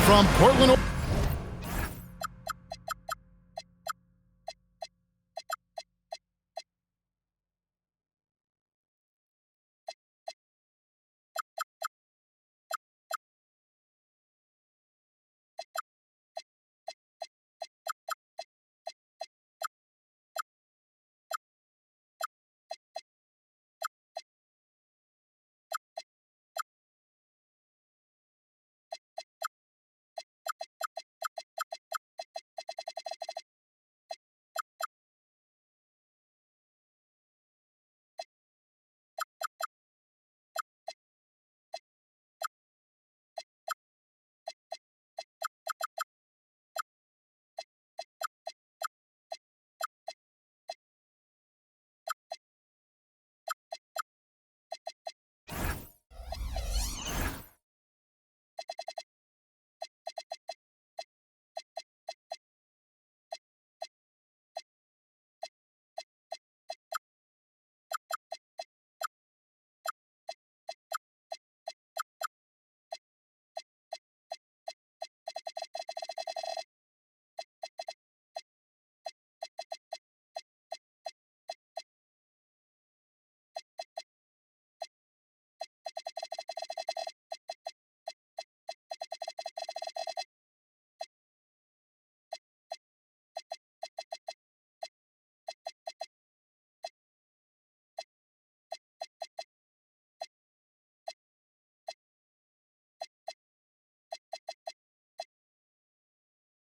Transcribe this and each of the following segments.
from Portland.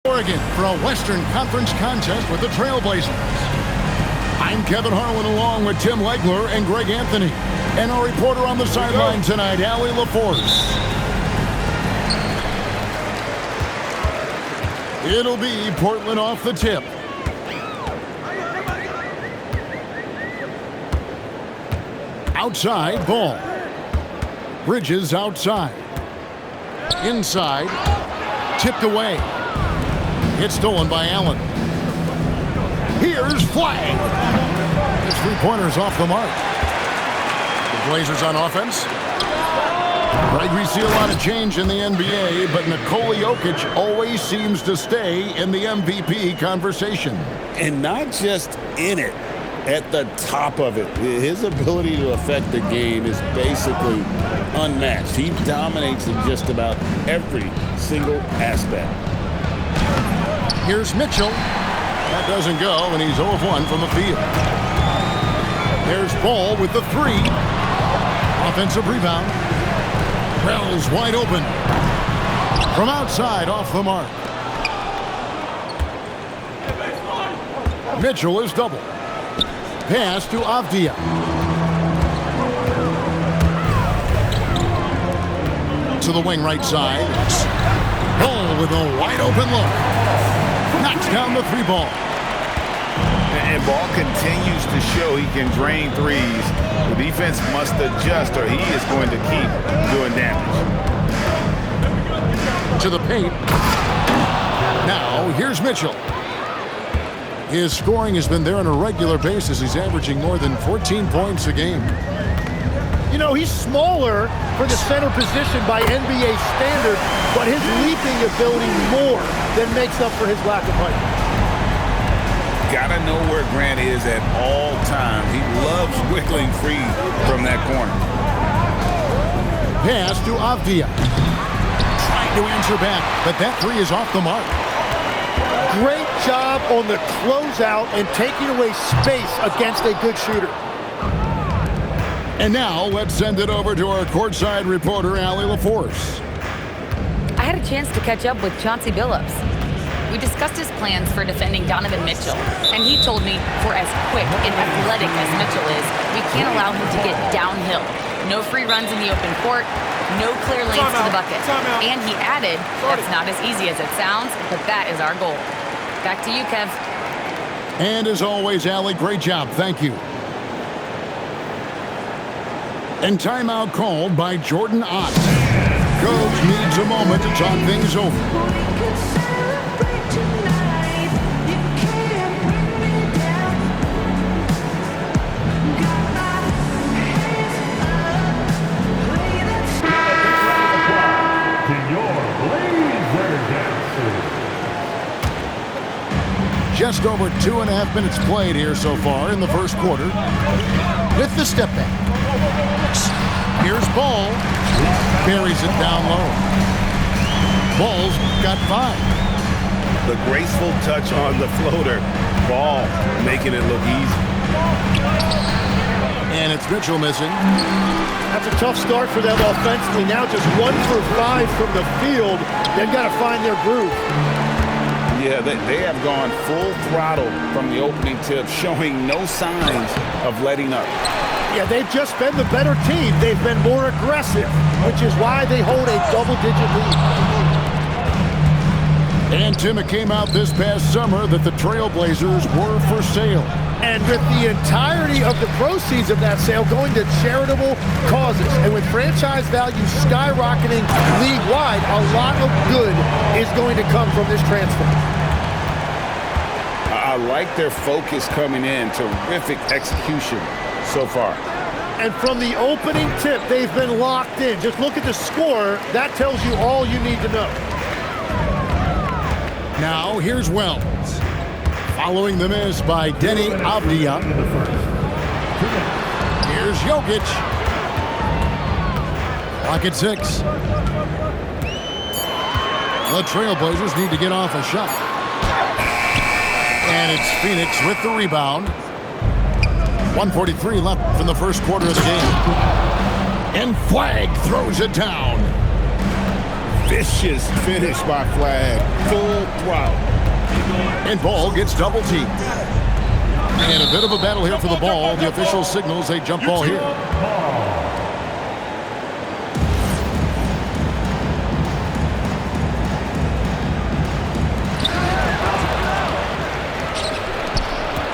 Oregon for a Western Conference contest with the Trailblazers. I'm Kevin Harlan along with Tim Legler and Greg Anthony. And our reporter on the sideline tonight, Allie LaForce. It'll be Portland off the tip. Outside ball. Bridges outside. Inside. Tipped away. It's stolen by Allen. Here's flag. His three-pointer's off the mark. The Blazers on offense. Right, we see a lot of change in the NBA, but Nikola Jokic always seems to stay in the MVP conversation. And not just in it, at the top of it. His ability to affect the game is basically unmatched. He dominates in just about every single aspect. Here's Mitchell. That doesn't go, and he's 0 of 1 from the field. There's Ball with the three. Offensive rebound. Wells wide open. From outside, off the mark. Mitchell is double. Pass to Avdia. To the wing right side. Ball with a wide open look. Knocks down the three ball. And Ball continues to show he can drain threes. The defense must adjust or he is going to keep doing damage. To the paint. Now, here's Mitchell. His scoring has been there on a regular basis. He's averaging more than 14 points a game. You know, he's smaller for the center position by NBA standard, but his leaping ability more than makes up for his lack of height. Gotta know where Grant is at all times. He loves wiggling free from that corner. Pass to Avdia. Trying to answer back, but that three is off the mark. Great job on the closeout and taking away space against a good shooter. And now, let's send it over to our courtside reporter, Allie LaForce. I had a chance to catch up with Chauncey Billups. We discussed his plans for defending Donovan Mitchell, and he told me for as quick and athletic as Mitchell is, we can't allow him to get downhill. No free runs in the open court, no clear lanes to the bucket. And he added, that's not as easy as it sounds, but that is our goal. Back to you, Kev. And as always, Allie, great job. Thank you. And timeout called by Jordan Ott. Coach needs a moment to talk things over. Just over 2.5 minutes played here so far in the first quarter. With the step back. Here's Ball. Buries it down low. Ball's got 5. The graceful touch on the floater. Ball making it look easy. And it's Mitchell missing. That's a tough start for them offensively. Now just 1 for 5 from the field. They've got to find their groove. Yeah, they have gone full throttle from the opening tip, showing no signs of letting up. Yeah, they've just been the better team. They've been more aggressive, which is why they hold a double-digit lead. And Tim, it came out this past summer that the Trailblazers were for sale. And with the entirety of the proceeds of that sale going to charitable causes, and with franchise value skyrocketing league-wide, a lot of good is going to come from this transfer. I like their focus coming in. Terrific execution so far. And from the opening tip, they've been locked in. Just look at the score. That tells you all you need to know. Now, here's Wells. Following the miss by Denny Avdia. Here's Jokic. Clock at 6. The Trailblazers need to get off a shot. And it's Phoenix with the rebound. 1:43 left in the first quarter of the game. And Flag throws it down. Vicious finish by Flag. Full throttle. And Ball gets double teamed. And a bit of a battle here for the ball. The official signals a jump ball here.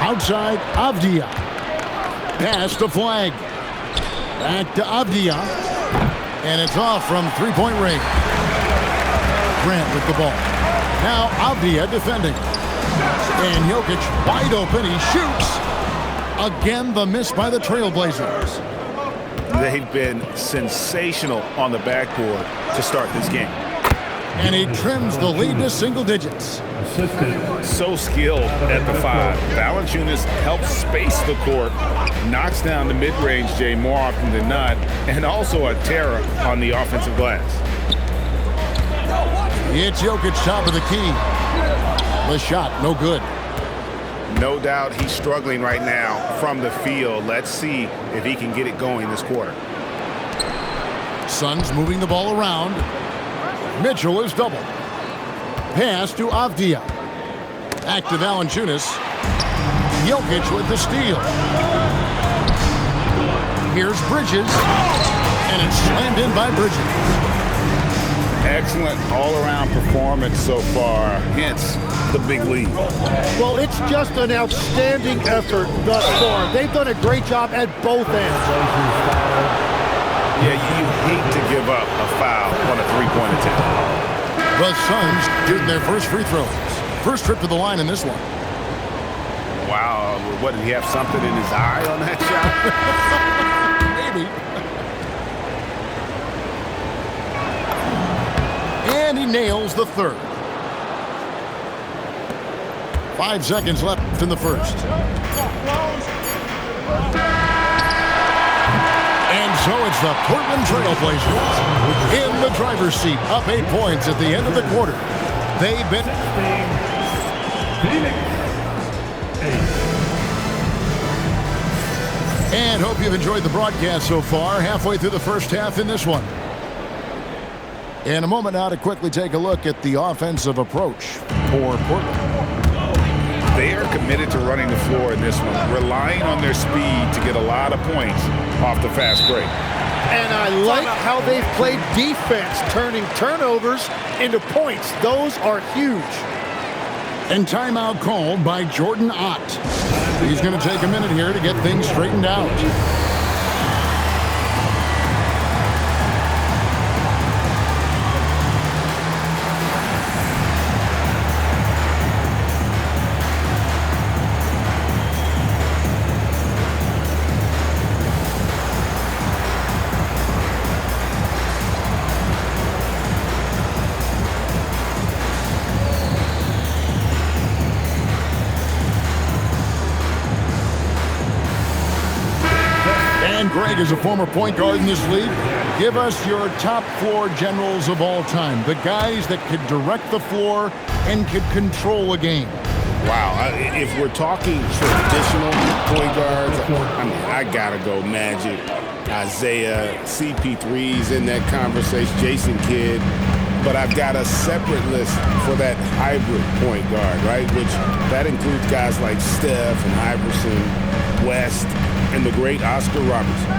Outside, Avdia. Pass to Flag. Back to Avdia. And it's off from three-point range. Grant with the ball. Now Avdia defending. And Jokic wide open. He shoots. Again, the miss by the Trailblazers. They've been sensational on the backboard to start this game. And he trims the lead to single digits. So skilled at the 5. Valanciunas helps space the court, knocks down the mid-range Jay more often than not, and also a terror on the offensive glass. It's Jokic top of the key. The shot, no good. No doubt he's struggling right now from the field. Let's see if he can get it going this quarter. Suns moving the ball around. Mitchell is double. Pass to Avdia. Back to Valanciunas. Jokic with the steal. Here's Bridges. And it's slammed in by Bridges. Excellent all-around performance so far, hence the big lead. Well, it's just an outstanding effort thus far. They've done a great job at both ends. Yeah, you hate to give up a foul on a three-point attempt. The Suns shooting their first free throws. First trip to the line in this one. Wow, what, did he have something in his eye on that shot? Maybe. And he nails the third. 5 seconds left in the first. And so it's the Portland Trailblazers in the driver's seat, up 8 points at the end of the quarter. They've been... And hope you've enjoyed the broadcast so far. Halfway through the first half in this one. In a moment now to quickly take a look at the offensive approach for Portland. They are committed to running the floor in this one, relying on their speed to get a lot of points off the fast break. And I like how they've played defense, turning turnovers into points. Those are huge. And timeout called by Jordan Ott. He's going to take a minute here to get things straightened out. Greg is a former point guard in this league. Give us your top floor generals of all time. The guys that could direct the floor and could control a game. Wow, if we're talking traditional point guards, I mean, I gotta go Magic, Isaiah, CP3's in that conversation, Jason Kidd. But I've got a separate list for that hybrid point guard, right? Which that includes guys like Steph and Iverson, West, and the great Oscar Robertson.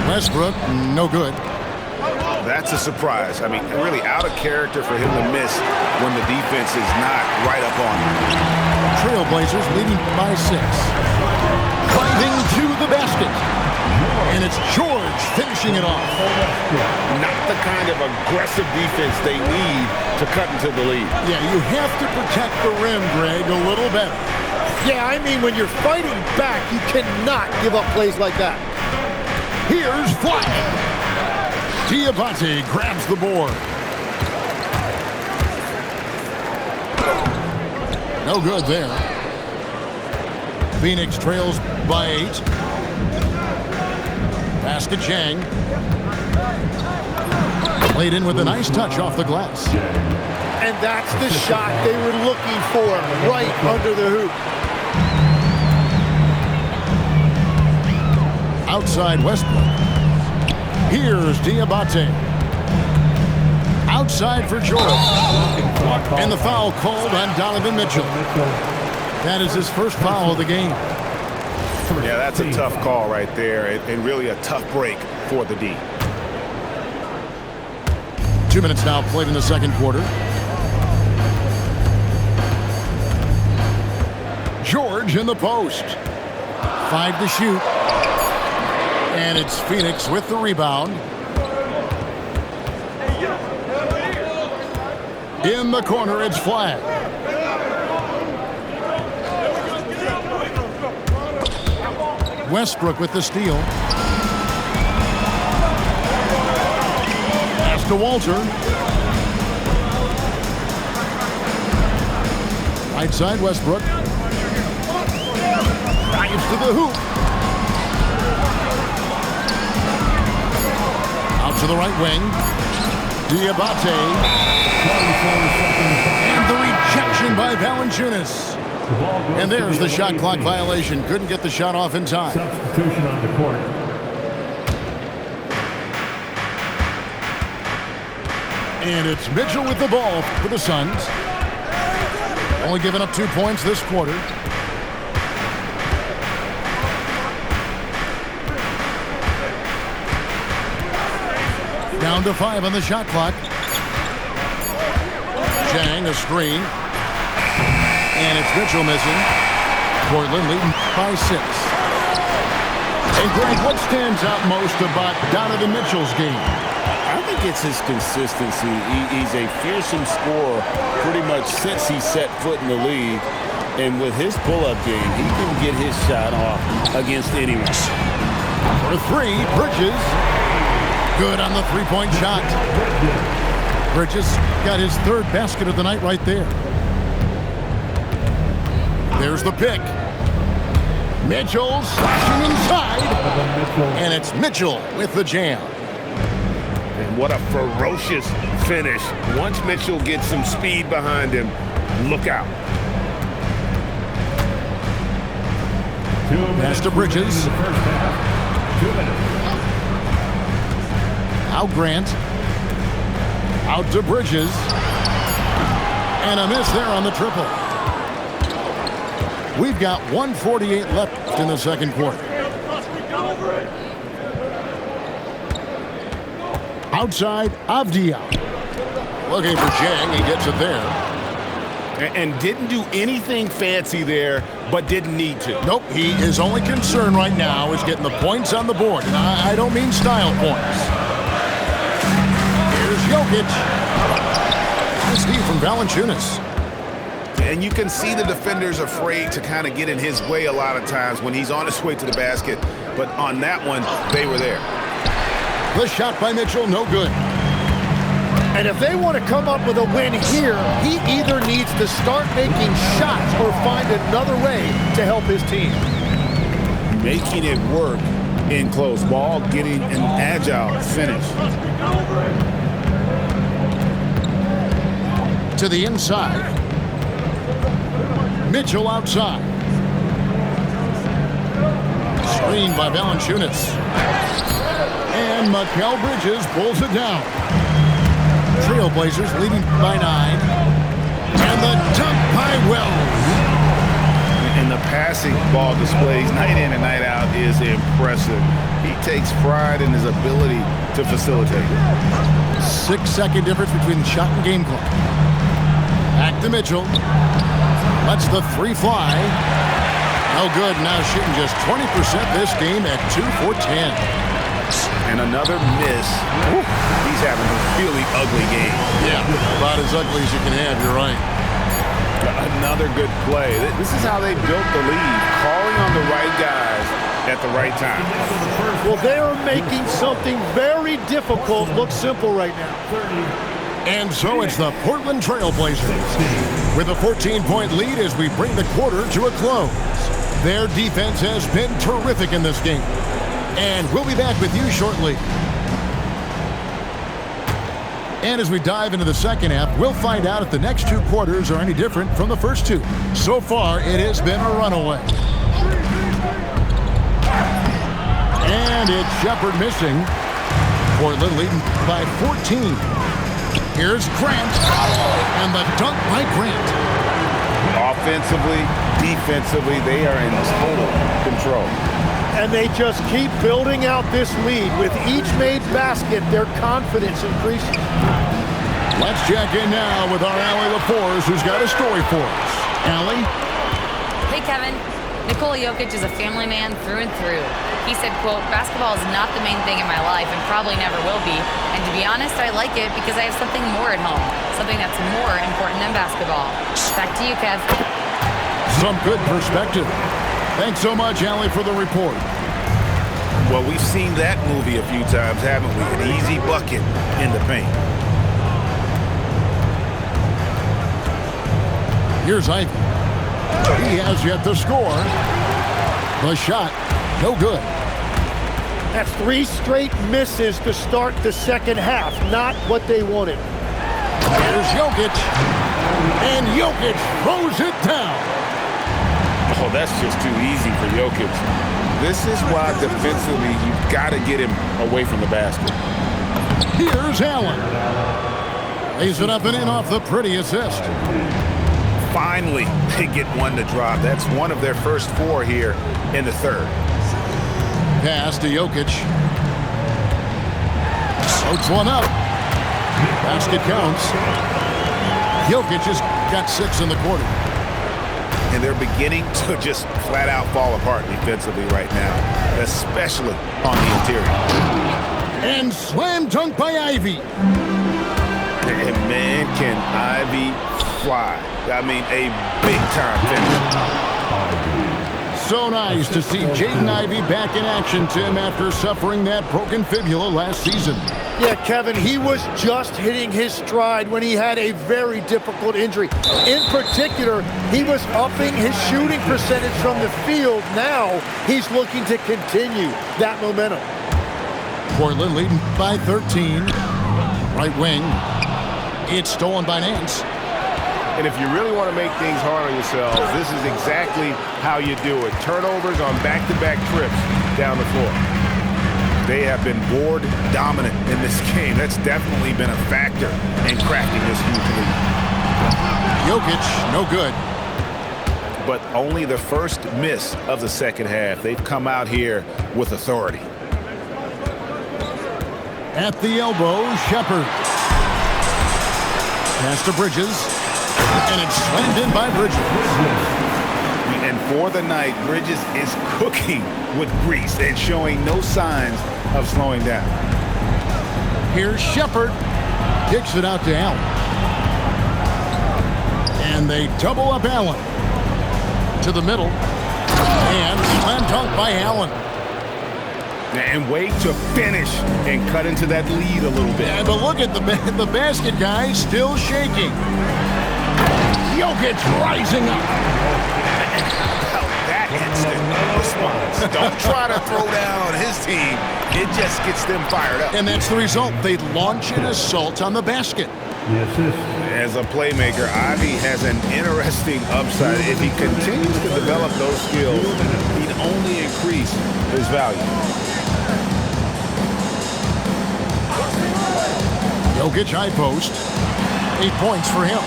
Westbrook, no good. That's a surprise. I mean, really out of character for him to miss when the defense is not right up on him. Trailblazers leading by 6. Driving to the basket. And it's George finishing it off. Not the kind of aggressive defense they need to cut into the lead. Yeah, you have to protect the rim, Greg, a little better. Yeah, I mean, when you're fighting back, you cannot give up plays like that. Here's Flash. Diabate grabs the board. No good there. Phoenix trails by 8. Basket Chang. Played in with a nice touch off the glass. And that's the shot they were looking for, right under the hoop. Outside Westbrook. Here's Diabate. Outside for George. And the foul called on Donovan Mitchell. That is his first foul of the game. Yeah, that's a tough call right there, and really a tough break for the D. 2 minutes now played in the second quarter. George in the post. 5 to shoot. And it's Phoenix with the rebound. In the corner, it's Flag. Westbrook with the steal. Pass to Walter. Right side, Westbrook. Drives to the hoop. To the right wing. Diabate. And the rejection by Valanciunas. And there's the shot clock violation. Couldn't get the shot off in time. Substitution on the court. And it's Mitchell with the ball for the Suns. Only giving up 2 points this quarter. Down to 5 on the shot clock. Chang, a screen. And it's Mitchell missing. Portland leading by 6. And Greg, what stands out most about Donovan Mitchell's game? I think it's his consistency. He's a fearsome scorer pretty much since he set foot in the league. And with his pull-up game, he can get his shot off against anyone. For 3, Bridges. Good on the three-point shot. Bridges got his 3rd basket of the night right there. There's the pick. Mitchell slashing inside. And it's Mitchell with the jam. And what a ferocious finish. Once Mitchell gets some speed behind him, look out. Pass to Bridges. 2 minutes. Out Grant. Out to Bridges. And a miss there on the triple. We've got 1:48 left in the second quarter. Outside, Avdia. Looking for Chang. He gets it there. And didn't do anything fancy there, but didn't need to. Nope, his only concern right now is getting the points on the board. And I don't mean style points. Here's Jokic. Nice steal from Valanciunas. And you can see the defenders afraid to kind of get in his way a lot of times when he's on his way to the basket. But on that one, they were there. The shot by Mitchell, no good. And if they want to come up with a win here, he either needs to start making shots or find another way to help his team. making it work in close ball, getting an agile finish. To the inside. Mitchell outside. Screen by Valanciunas. And Mikal Bridges pulls it down. Trailblazers leading by 9. And the dunk by Wells. And the passing ball displays night in and night out is impressive. He takes pride in his ability to facilitate. 6-second difference between shot and game clock. Back to Mitchell. Lets the 3 fly. No good. Now shooting just 20% this game at 2 for 10. And another miss. Woo. He's having a really ugly game. Yeah, about as ugly as you can have. You're right. Another good play. This is how they built the lead, calling on the right guys at the right time. Well, they are making something very difficult look simple right now. And so it's the Portland Trailblazers with a 14-point lead as we bring the quarter to a close. Their defense has been terrific in this game. And we'll be back with you shortly. And as we dive into the second half, we'll find out if the next 2 quarters are any different from the first 2. So far, it has been a runaway. And it's Shepard missing. Portland leading by 14. Here's Grant. And the dunk by Grant. Offensively, defensively, they are in total control. And they just keep building out this lead. With each made basket, their confidence increases. Let's check in now with our Allie LaForce, who's got a story for us. Allie? Hey, Kevin. Nikola Jokic is a family man through and through. He said, quote, basketball is not the main thing in my life and probably never will be. And to be honest, I like it because I have something more at home. Something that's more important than basketball. Back to you, Kev. Some good perspective. Thanks so much, Allie, for the report. Well, we've seen that movie a few times, haven't we? An easy bucket in the paint. Here's Ivy. He has yet to score. The shot, no good. That's 3 straight misses to start the second half. Not what they wanted. Here's Jokic. And Jokic throws it down. Oh, that's just too easy for Jokic. This is why defensively you've got to get him away from the basket. Here's Allen. Lays it up and in off the pretty assist. Finally, they get one to drop. That's one of their first 4 here in the third. Pass to Jokic. Floats one up. Basket counts. Jokic has got 6 in the quarter. And they're beginning to just flat out fall apart defensively right now, especially on the interior. And slam dunk by Ivy. And man, can Ivy fly. I mean, a big-time finish. So nice to see Jaden Ivey back in action, Tim, after suffering that broken fibula last season. Yeah, Kevin, he was just hitting his stride when he had a very difficult injury. In particular, he was upping his shooting percentage from the field. Now he's looking to continue that momentum. Portland leading by 13. Right wing. It's stolen by Nance. And if you really want to make things hard on yourselves, this is exactly how you do it. Turnovers on back-to-back trips down the floor. They have been board dominant in this game. That's definitely been a factor in crafting this huge lead. Jokic, no good. But only the first miss of the second half. They've come out here with authority. At the elbow, Shepard. Pass to Bridges. And it's slammed in by Bridges. And for the night, Bridges is cooking with grease and showing no signs of slowing down. Here's Shepard. Kicks it out to Allen. And they double up Allen. To the middle. And slam dunk by Allen. And wait to finish and cut into that lead a little bit. Yeah, but look at the basket, guys, still shaking. Jokic rising up. That instant response. Don't try to throw down on his team. It just gets them fired up. And that's the result. They launch an assault on the basket. The assist. As a playmaker, Ivy has an interesting upside. If he continues to develop those skills, he'd only increase his value. Jokic high post. 8 points for him.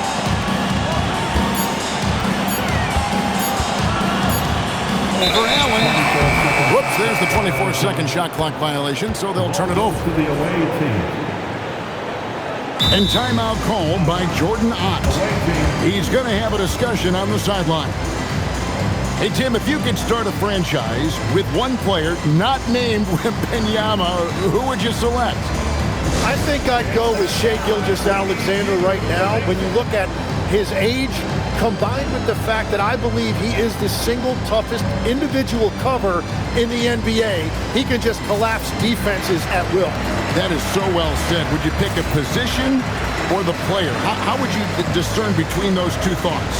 Over Allen. Whoops, there's the 24-second shot clock violation, so they'll turn it over. To the away team. And timeout called by Jordan Ott. He's going to have a discussion on the sideline. Hey, Tim, if you could start a franchise with one player not named Wembanyama, who would you select? I think I'd go with Shai Gilgeous-Alexander right now. When you look at his age, combined with the fact that I believe he is the single toughest individual cover in the NBA, he can just collapse defenses at will. That is so well said. Would you pick a position or the player? How would you discern between those two thoughts?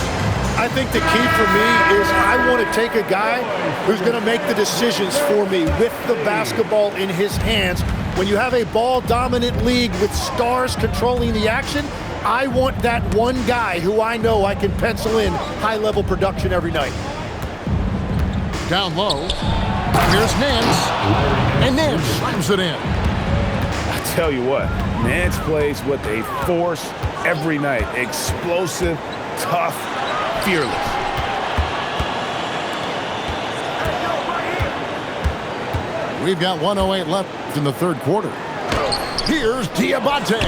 I think the key for me is I want to take a guy who's going to make the decisions for me with the basketball in his hands. When you have a ball-dominant league with stars controlling the action, I want that one guy who I know I can pencil in high-level production every night. Down low. Here's Nance. And Nance slams it in. I tell you what, Nance plays with a force every night. Explosive, tough, fearless. We've got 1:08 left in the third quarter. Here's Diabate.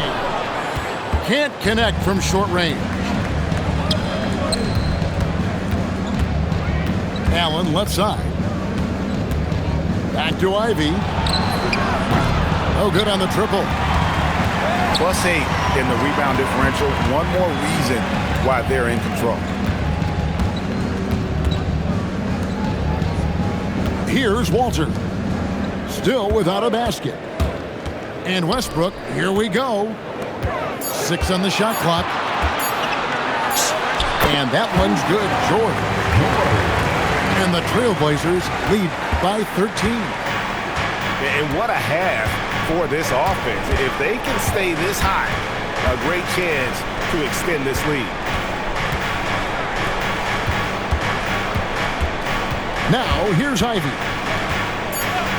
Can't connect from short range. Allen left side. Back to Ivy. No good on the triple. +8 in the rebound differential. One more reason why they're in control. Here's Walter. Still without a basket. And Westbrook, here we go. 6 on the shot clock. And that one's good. Jordan. And the Trailblazers lead by 13. And what a half for this offense. If they can stay this high, a great chance to extend this lead. Now, here's Ivy.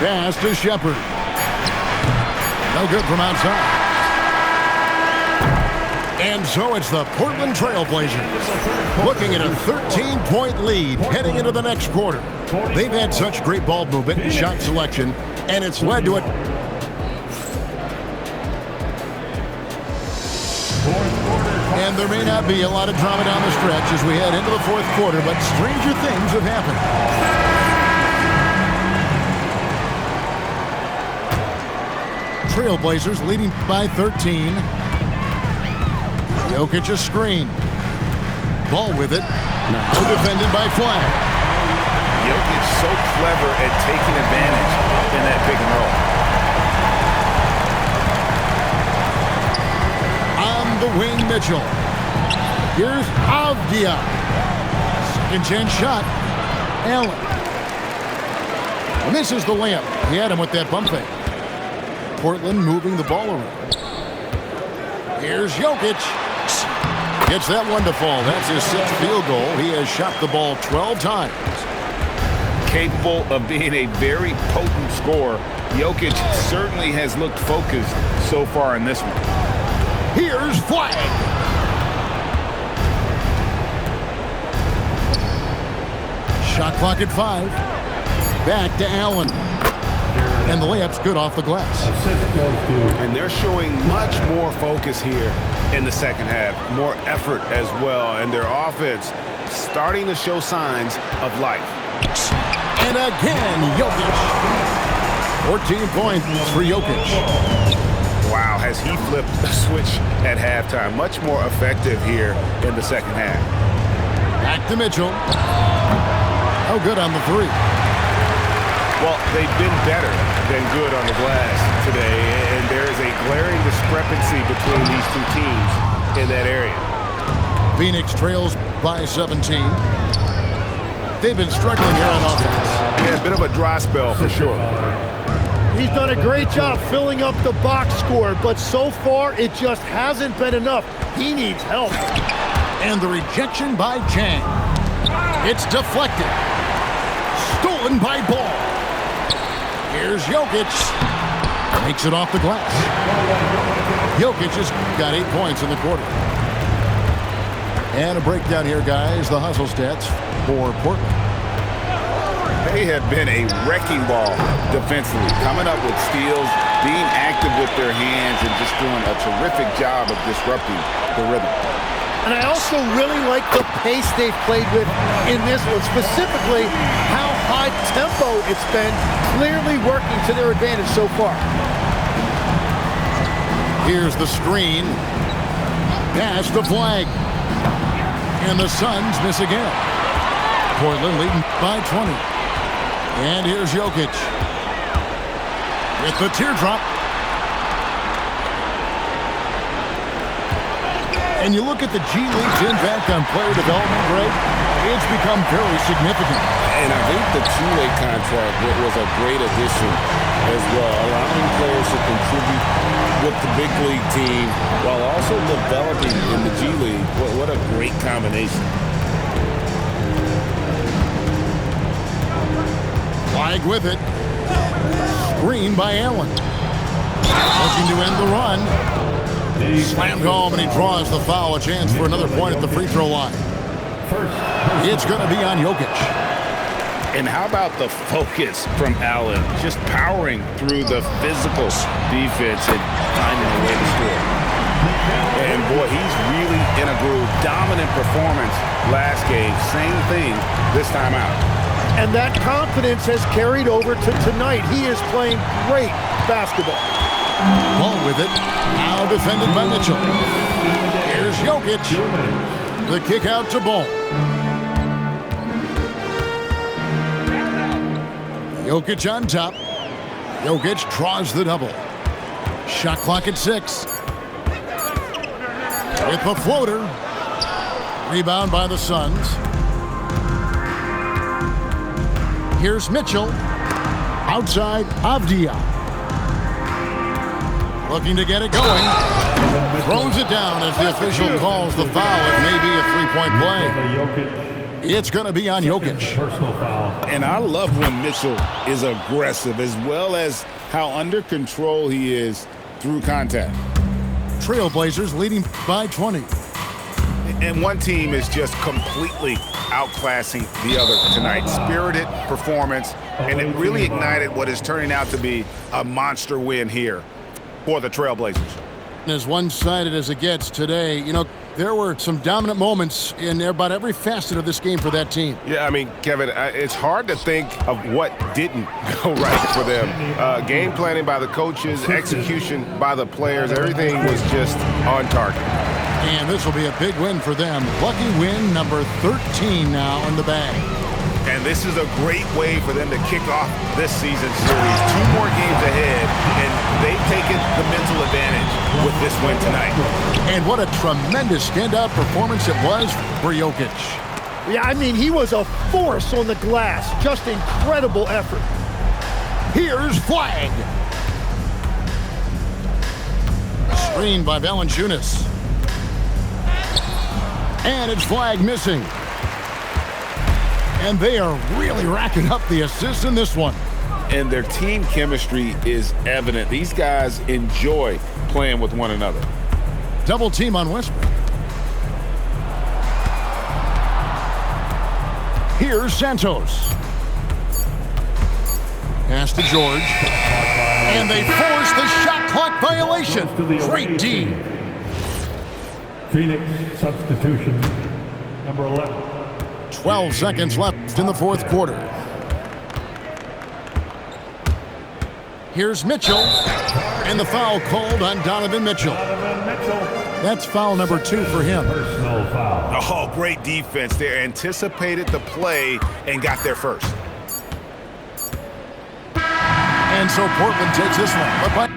Pass to Shepard. No good from outside. And so it's the Portland Trailblazers looking at a 13-point lead heading into the next quarter. They've had such great ball movement and shot selection, and it's led to it. And there may not be a lot of drama down the stretch as we head into the fourth quarter, but stranger things have happened. Trailblazers leading by 13. Jokic a screen. Ball with it. Now defended by Flag. Jokic so clever at taking advantage in that pick and roll. On the wing, Mitchell. Here's Avdia. Second chance shot. Allen. Misses the layup. He had him with that bump fake. Portland moving the ball around. Here's Jokic. Gets that one to fall. That's his 6th field goal. He has shot the ball 12 times. Capable of being a very potent scorer, Jokic certainly has looked focused so far in this one. Here's Flag. Shot clock at 5. Back to Allen. And the layup's good off the glass. And they're showing much more focus here in the second half. More effort as well. And their offense starting to show signs of life. And again, Jokic. 14 points for Jokic. Wow, has he flipped the switch at halftime. Much more effective here in the second half. Back to Mitchell. Oh, good on the 3. Well, they've been better than good on the glass today, and there is a glaring discrepancy between these two teams in that area. Phoenix trails by 17. they've been struggling here on offense. Yeah, a bit of a dry spell for sure. He's done a great job filling up the box score, but so far it just hasn't been enough. He needs help. And the rejection by Chang. It's deflected. Stolen by Ball. Here's Jokic. Takes it off the glass. Jokic has got 8 points in the quarter. And a breakdown here, guys. The hustle stats for Portland. They have been a wrecking ball defensively, coming up with steals, being active with their hands, and just doing a terrific job of disrupting the rhythm. And I also really like the pace they've played with in this one, specifically how high tempo it's been, clearly working to their advantage so far. Here's the screen. Pass the flag. And the Suns miss again. Portland leading by 20. And here's Jokic with the teardrop. And you look at the G League's impact on player development, Greg, it's become very significant. And I think the two-way contract was a great addition as well, allowing players to contribute with the big league team while also developing in the G League. What a great combination. Flag with it. Screen by Allen. Looking to end the run. Slammed home, and he draws the foul. A chance for another point at the free throw line. It's going to be on Jokic. And how about the focus from Allen? Just powering through the physical defense and finding a way to score. And boy, he's really in a groove. Dominant performance last game. Same thing this time out. And that confidence has carried over to tonight. He is playing great basketball. Ball with it. Now defended by Mitchell. Here's Jokic. The kick out to Ball. Jokic on top. Jokic draws the double. Shot clock at 6. With the floater. Rebound by the Suns. Here's Mitchell. Outside Avdia. Looking to get it going. Throws it down as the official calls the foul. It may be a three-point play. It's going to be on Jokic. And I love when Mitchell is aggressive, as well as how under control he is through contact. Trailblazers leading by 20. And one team is just completely outclassing the other tonight. Spirited performance, and it really ignited what is turning out to be a monster win here for the Trailblazers. As one-sided as it gets today, you know, there were some dominant moments in about every facet of this game for that team. Yeah, I mean, Kevin, it's hard to think of what didn't go right for them. Game planning by the coaches, execution by the players, everything was just on target. And this will be a big win for them. Lucky win number 13 now in the bag. And this is a great way for them to kick off this season series. 2 more games ahead, and they've taken the mental advantage with this win tonight. And what a tremendous standout performance it was for Jokic. Yeah, I mean, he was a force on the glass. Just incredible effort. Here's flag. Screened by Valanciunas. And it's flag missing. And they are really racking up the assists in this one. And their team chemistry is evident. These guys enjoy playing with one another. Double team on Westbrook. Here's Santos. Pass to George. And they force the shot clock violation. Great D. Phoenix substitution, number 11. 12 seconds left in the fourth quarter. Here's Mitchell. And the foul called on Donovan Mitchell. That's foul number 2 for him. Personal foul. Oh, great defense there. Anticipated the play and got there first. And so Portland takes this one. But by